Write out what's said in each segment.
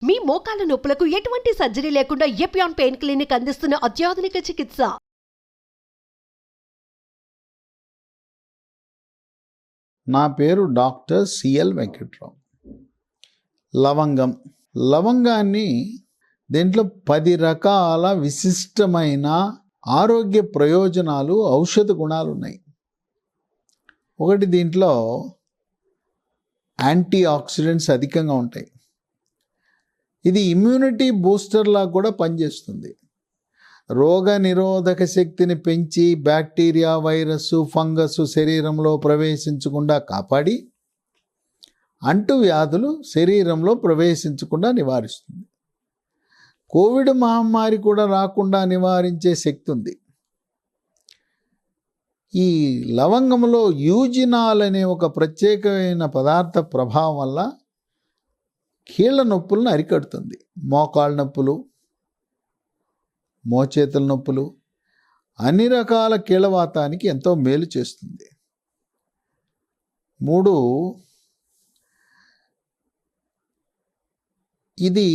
మీ మోకాల నొప్పులకు ఎటువంటి సర్జరీ లేకుండా ఎపియాన్ పెయిన్ క్లినిక్ అందిస్తున్న అత్యాధునిక చికిత్స. నా పేరు డాక్టర్ సిఎల్ వెంకట్రావు. లవంగాన్ని దీంట్లో 10 రకాల విశిష్టమైన ఆరోగ్య ప్రయోజనాలు, ఔషధ గుణాలు ఉన్నాయి. ఒకటి, దీంట్లో యాంటీ ఆక్సిడెంట్స్ అధికంగా ఉంటాయి. ఇది ఇమ్యూనిటీ బూస్టర్లా కూడా పనిచేస్తుంది. రోగ నిరోధక శక్తిని పెంచి బ్యాక్టీరియా, వైరస్, ఫంగస్ శరీరంలో ప్రవేశించకుండా కాపాడి అంటువ్యాధులు శరీరంలో ప్రవేశించకుండా నివారిస్తుంది. కోవిడ్ మహమ్మారి కూడా రాకుండా నివారించే శక్తి ఉంది. ఈ లవంగంలో యూజినాల్ అనే ఒక ప్రత్యేకమైన పదార్థ ప్రభావం వల్ల కీళ్ళ నొప్పులను అరికడుతుంది. మోకాళ్ళ నొప్పులు, మోచేతుల నొప్పులు, అన్ని రకాల కీళ్ళవాతానికి ఎంతో మేలు చేస్తుంది. 3, ఇది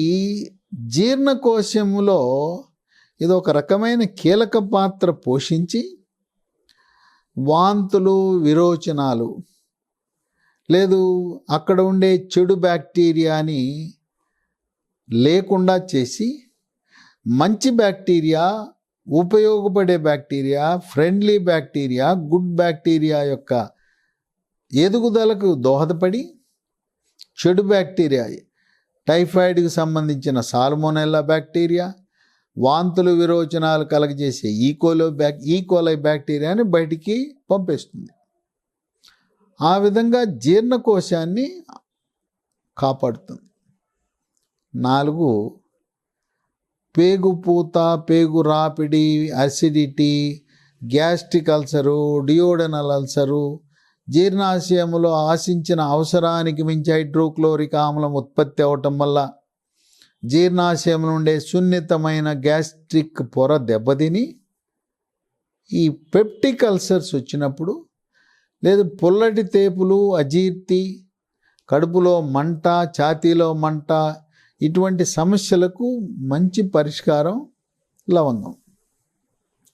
జీర్ణకోశములో ఇది ఒక రకమైన కీలక పాత్ర పోషించి వాంతులు, విరోచనాలు లేదు అక్కడ ఉండే చెడు బ్యాక్టీరియాని లేకుండా చేసి మంచి బ్యాక్టీరియా, ఉపయోగపడే bacteria, friendly bacteria, good bacteria యొక్క ఎదుగుదలకు దోహదపడి చెడు బ్యాక్టీరియా, టైఫాయిడ్కి సంబంధించిన సాల్మోనెల్లా బ్యాక్టీరియా, వాంతులు, విరోచనాలు కలగజేసే ఈకోలై బ్యాక్టీరియాని బయటికి పంపేస్తుంది. ఆ విధంగా జీర్ణకోశాన్ని కాపాడుతుంది. 4, పేగుపూత, పేగు రాపిడి, acidity, gastric ulcer, duodenal ulcer, జీర్ణాశయములో ఆశించిన అవసరానికి మించి హైడ్రోక్లోరిక్ ఆమ్లం ఉత్పత్తి అవటం వల్ల జీర్ణాశయం నుండే సున్నితమైన గ్యాస్ట్రిక్ పొర దెబ్బతిని ఈ పెప్టిక్ అల్సర్స్ వచ్చినప్పుడు, లేదు పుల్లటి తేపులు, అజీర్తి, కడుపులో మంట, ఛాతీలో మంట, ఇటువంటి సమస్యలకు మంచి పరిష్కారం లవంగం.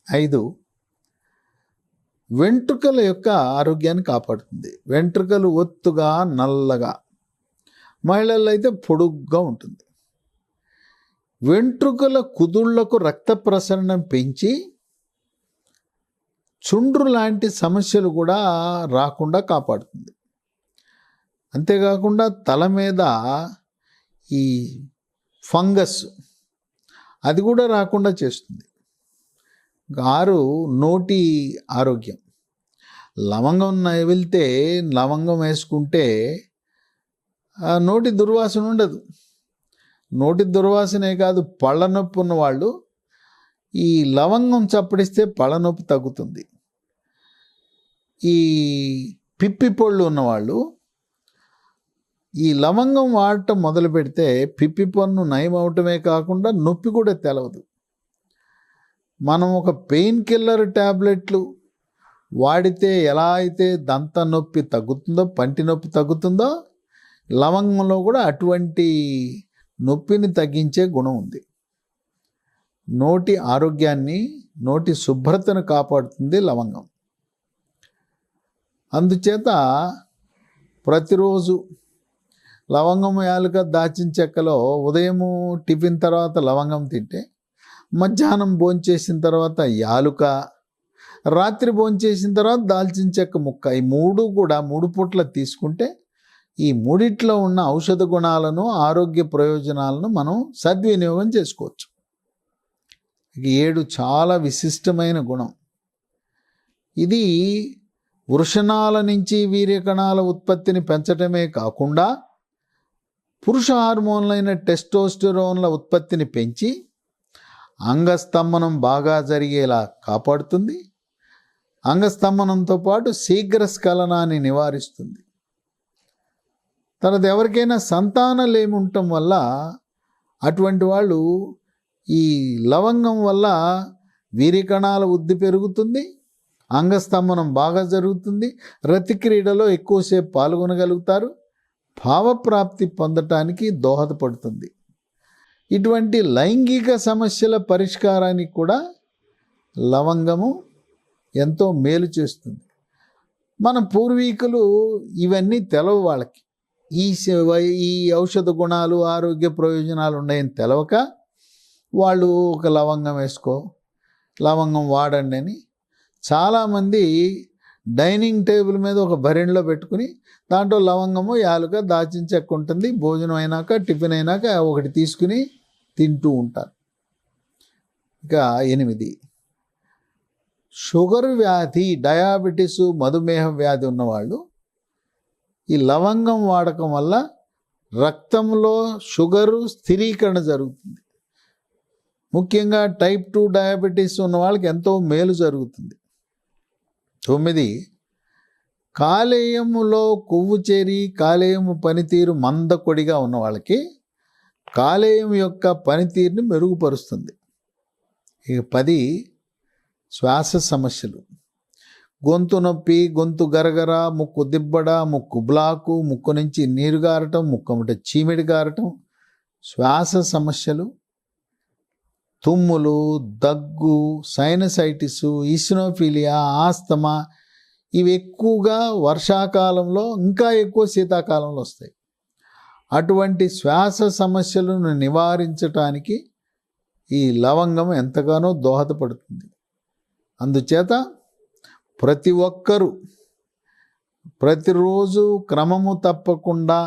5, వెంట్రుకల యొక్క ఆరోగ్యాన్ని కాపాడుతుంది. వెంట్రుకలు ఒత్తుగా, నల్లగా, మహిళల్లో అయితే పొడుగ్గా ఉంటుంది. వెంట్రుకల కుదుళ్లకు రక్త ప్రసరణ పెంచి చుండ్రు లాంటి సమస్యలు కూడా రాకుండా కాపాడుతుంది. అంతేకాకుండా తల మీద ఈ ఫంగస్ అది కూడా రాకుండా చేస్తుంది. 6, నోటి ఆరోగ్యం. లవంగం వెళ్తే లవంగం వేసుకుంటే నోటి దుర్వాసన ఉండదు. నోటి దుర్వాసనే కాదు, పళ్ళ నొప్పి ఉన్నవాళ్ళు ఈ లవంగం చప్పడిస్తే పళ్ళ నొప్పి తగ్గుతుంది. ఈ పిప్పి పళ్ళు ఉన్నవాళ్ళు ఈ లవంగం వాడటం మొదలు పెడితే పిప్పి పన్ను నయం అవటమే కాకుండా నొప్పి కూడా తెలవదు. మనం ఒక పెయిన్ కిల్లర్ ట్యాబ్లెట్లు వాడితే ఎలా అయితే దంత నొప్పి తగ్గుతుందో, పంటి నొప్పి తగ్గుతుందో, లవంగంలో కూడా అటువంటి నొప్పిని తగ్గించే గుణం ఉంది. నోటి ఆరోగ్యాన్ని, నోటి శుభ్రతను కాపాడుతుంది లవంగం. అందుచేత ప్రతిరోజు లవంగం, యాలక, దాల్చిన చెక్కలో ఉదయము టిఫిన్ తర్వాత లవంగం తింటే, మధ్యాహ్నం భోంచేసిన తర్వాత యాలుక, రాత్రి భోంచేసిన తర్వాత దాల్చిన చెక్క ముక్క, ఈ 3 కూడా 3 పూట్ల తీసుకుంటే ఈ 3 ఉన్న ఔషధ గుణాలను, ఆరోగ్య ప్రయోజనాలను మనం సద్వినియోగం చేసుకోవచ్చు. 7, చాలా విశిష్టమైన గుణం. ఇది వృషణాల నుంచి వీర్యకణాల ఉత్పత్తిని పెంచటమే కాకుండా పురుష హార్మోన్లైన టెస్టోస్టెరోన్ల ఉత్పత్తిని పెంచి అంగస్తంభనం బాగా జరిగేలా కాపాడుతుంది. అంగస్తంభనంతో పాటు శీఘ్రస్ఖలనాన్ని నివారిస్తుంది. తర్వాత ఎవరికైనా సంతానలేమి ఉండటం వల్ల అటువంటి వాళ్ళు ఈ లవంగం వల్ల వీర్యకణాల వృద్ధి పెరుగుతుంది, అంగస్తంభనం బాగా జరుగుతుంది, రతిక్రీడలో ఎక్కువసేపు పాల్గొనగలుగుతారు, భావప్రాప్తి పొందటానికి దోహదపడుతుంది. ఇటువంటి లైంగిక సమస్యల పరిష్కారానికి కూడా లవంగము ఎంతో మేలు చేస్తుంది. మన పూర్వీకులు ఇవన్నీ తెలవు వాళ్ళకి. ఈ ఔషధ గుణాలు, ఆరోగ్య ప్రయోజనాలు ఉన్నాయని తెలవక వాళ్ళు ఒక లవంగం వేసుకో, లవంగం వాడండి అని చాలామంది డైనింగ్ టేబుల్ మీద ఒక భరిణిలో పెట్టుకుని దాంట్లో లవంగము, యాలుక, దాల్చిన చెక్క ఉంటుంది. భోజనం అయినాక, టిఫిన్ అయినాక ఒకటి తీసుకుని తింటూ ఉంటారు. ఇక 8, షుగర్ వ్యాధి, డయాబెటీస్, మధుమేహ వ్యాధి ఉన్నవాళ్ళు ఈ లవంగం వాడకం వల్ల రక్తంలో షుగరు స్థిరీకరణ జరుగుతుంది. ముఖ్యంగా టైప్ 2 డయాబెటీస్ ఉన్న వాళ్ళకి ఎంతో మేలు జరుగుతుంది. 9, కాలేయములో కొవ్వు చేరి కాలేయము పనితీరు మందకొడిగా ఉన్న వాళ్ళకి కాలేయం యొక్క పనితీరుని మెరుగుపరుస్తుంది. ఇక 10, శ్వాస సమస్యలు, గొంతు నొప్పి, గొంతు గరగర, ముక్కు దిబ్బడ, ముక్కు బ్లాకు, ముక్కు నుంచి నీరు గారటం, ముక్కముట చీమిడి గారటం, శ్వాస సమస్యలు, తుమ్ములు, దగ్గు, సైనసైటిస్, ఈసినోఫీలియా, ఆస్తమా ఇవి ఎక్కువగా వర్షాకాలంలో, ఇంకా ఎక్కువ శీతాకాలంలో వస్తాయి. అటువంటి శ్వాస సమస్యలను నివారించటానికి ఈ లవంగం ఎంతగానో దోహదపడుతుంది. అందుచేత ప్రతి ఒక్కరూ ప్రతిరోజు క్రమము తప్పకుండా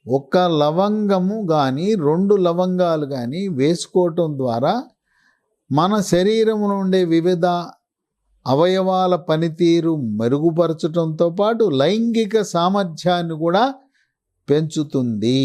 ఒక లవంగము కానీ 2 లవంగాలు కానీ వేసుకోవటం ద్వారా మన శరీరంలో ఉండే వివిధ అవయవాల పనితీరు మెరుగుపరచడంతో పాటు లైంగిక సామర్థ్యాన్ని కూడా పెంచుతుంది.